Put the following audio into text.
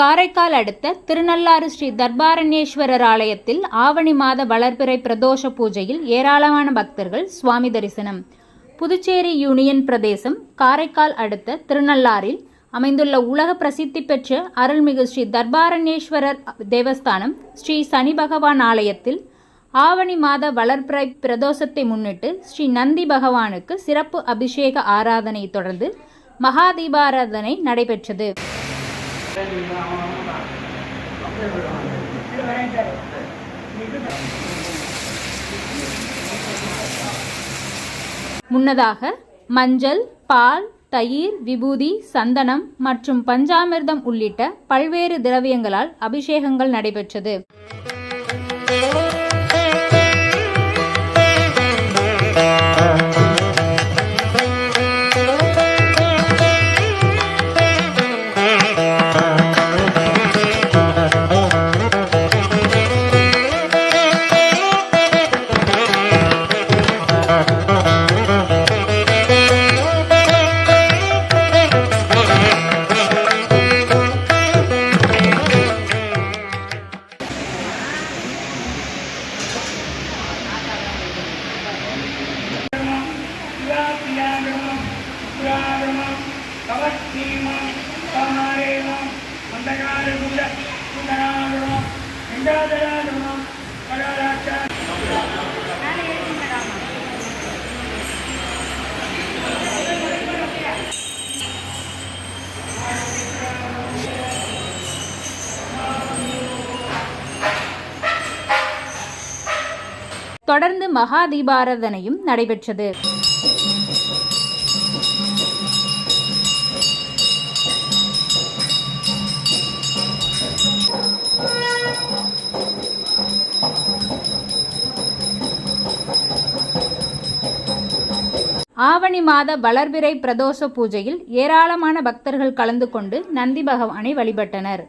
காரைக்கால் அடுத்த திருநள்ளாறு ஸ்ரீ தர்பாரண்யேஸ்வரர் ஆலயத்தில் ஆவணி மாத வளர்பிறை பிரதோஷ பூஜையில் ஏராளமான பக்தர்கள் சுவாமி தரிசனம். புதுச்சேரி யூனியன் பிரதேசம் காரைக்கால் அடுத்த திருநள்ளாறில் அமைந்துள்ள உலக பிரசித்தி பெற்ற அருள்மிகு ஸ்ரீ தர்பாரண்யேஸ்வரர் தேவஸ்தானம் ஸ்ரீ சனி பகவான் ஆலயத்தில் ஆவணி மாத வளர்பிறை பிரதோஷத்தை முன்னிட்டு ஸ்ரீ நந்தி பகவானுக்கு சிறப்பு அபிஷேக ஆராதனை தொடர்ந்து மகா தீபாராதனை நடைபெற்றது. முன்னதாக மஞ்சள், பால், தயிர், விபூதி, சந்தனம் மற்றும் பஞ்சாமிர்தம் உள்ளிட்ட பல்வேறு திரவியங்களால் அபிஷேகங்கள் நடைபெற்றது. தொடர்ந்து மகா தீபாராதனையும் நடைபெற்றது. ஆவணி மாத வளர்பிறை பிரதோஷ பூஜையில் ஏராளமான பக்தர்கள் கலந்து கொண்டு நந்தி பகவானை வழிபட்டனர்.